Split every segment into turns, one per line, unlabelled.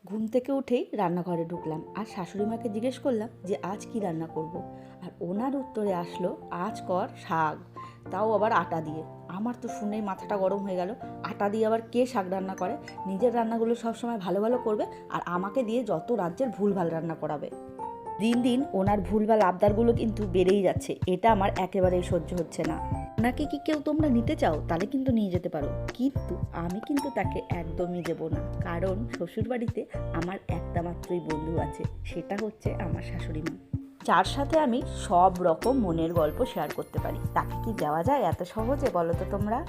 ঘুম থেকে উঠেই রান্নাঘরে ঢুকলাম আর শাশুড়ি মাকে জিজ্ঞেস করলাম যে আজ কি রান্না করব। আর ওনার উত্তরে আসলো আজ কর শাক, তাও আবার আটা দিয়ে। আমার তো শুনেই মাথাটা গরম হয়ে গেল। আটা দিয়ে আবার কে শাক রান্না করে? নিজের রান্নাগুলো সবসময় ভালো ভালো করবে আর আমাকে দিয়ে যত রাজ্যের ভুলভাল রান্না করাবে। দিন দিন ওনার ভুলভাল আবদারগুলো কিন্তু বেড়েই যাচ্ছে, এটা আমার একেবারেই সহ্য হচ্ছে না। ওনাকে কি কেউ তোমরা নিতে চাও তাহলে কিন্তু নিয়ে যেতে পারো, কিন্তু আমি কিন্তু তাকে একদমই দেব না। কারণ শ্বশুরবাড়িতে আমার একটা মাত্রই বন্ধু আছে, সেটা হচ্ছে আমার শাশুড়ি মা, যার সাথে আমি সব রকম মনের গল্প শেয়ার করতে পারি। তাকে কি দেওয়া যায় এত সহজে, বলো তো তোমরা?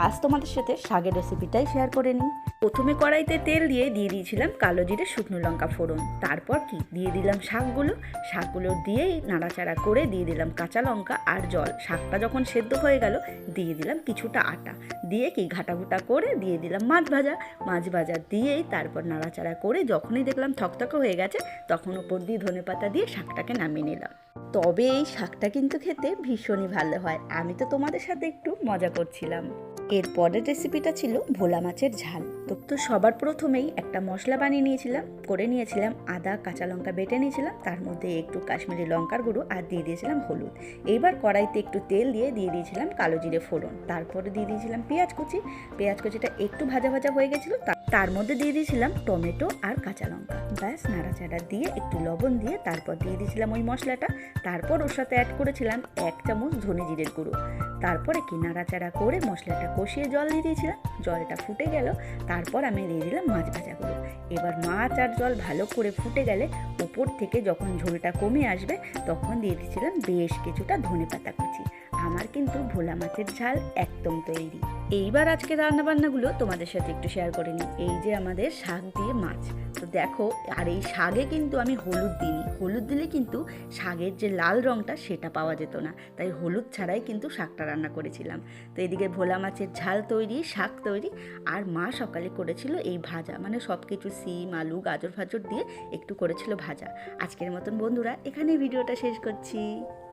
আজ তোমাদের সাথে শাকের রেসিপিটাই শেয়ার করে নিই। প্রথমে কড়াইতে তেল দিয়ে দিয়েছিলাম কালো জিরে শুকনো লঙ্কা ফোড়ন। তারপর কি দিয়ে দিলাম শাকগুলো দিয়েই নাড়াচাড়া করে দিয়ে দিলাম কাঁচা লঙ্কা আর জল। শাকটা যখন সেদ্ধ হয়ে গেল দিয়ে দিলাম কিছুটা আটা, দিয়ে কি ঘাটাঘুটা করে দিয়ে দিলাম মাছ ভাজা দিয়েই তারপর নাড়াচাড়া করে যখনই দেখলাম থকথকে হয়ে গেছে তখন ওপর দিয়ে ধনেপাতা দিয়ে শাকটাকে নামিয়ে নিলাম। তবে এই শাকটা কিন্তু খেতে ভীষণই ভালো হয়। আমি তো তোমাদের সাথে একটু মজা করছিলাম। এর পরের রেসিপিটা ছিল ভোলা মাছের ঝাল। তো সবার প্রথমেই একটা মশলা বানিয়ে নিয়েছিলাম আদা কাঁচা লঙ্কা বেটে নিয়েছিলাম, তার মধ্যে একটু কাশ্মীরি লঙ্কার গুঁড়ো আর দিয়ে দিয়েছিলাম হলুদ। এইবার কড়াইতে একটু তেল দিয়ে দিয়েছিলাম কালো জিরে ফোড়ন, তারপরে দিয়ে দিয়েছিলাম পেঁয়াজ কুচিটা একটু ভাজা ভাজা হয়ে গেছিলো। তার মধ্যে দিয়ে দিয়েছিলাম টমেটো আর কাঁচা লঙ্কা, ব্যাস নাড়াচাড়া দিয়ে একটু লবণ দিয়ে তারপর দিয়ে দিয়েছিলাম ওই মশলাটা। তারপর ওর সাথে অ্যাড করেছিলাম 1 চামচ ধনে জিরের গুঁড়ো। তারপরে কি নাড়াচাড়া করে মশলাটা কষিয়ে জল দিয়ে দিয়েছিলাম। জলটা ফুটে গেল, তারপর আমি দিয়ে দিলাম মাছ ভাজাগুলো। এবার মাছ আর জল ভালো করে ফুটে গেলে উপর থেকে যখন ঝোলটা কমে আসবে তখন দিয়ে দিয়েছিলাম বেশ কিছুটা ধনেপাতা কুচি। আমার কিন্তু ভোলা মাছের ঝাল একদম তৈরি। এইবার আজকে রান্নাবান্নাগুলো তোমাদের সাথে একটু শেয়ার করে নিই। এই যে আমাদের শাক দিয়ে মাছ, তো দেখো, আর এই শাকে কিন্তু আমি হলুদ দিইনি। হলুদ দিলে কিন্তু শাকের যে লাল রঙটা সেটা পাওয়া যেত না, তাই হলুদ ছাড়াই কিন্তু শাকটা রান্না করেছিলাম। তো এদিকে ভোলা মাছের ঝাল তৈরি, শাক তৈরি, আর মা সকালে করেছিল এই ভাজা, মানে সব কিছু সিম আলু গাজর ফাজর দিয়ে একটু করেছিল ভাজা। আজকের মতন বন্ধুরা এখানে ভিডিওটা শেষ করছি।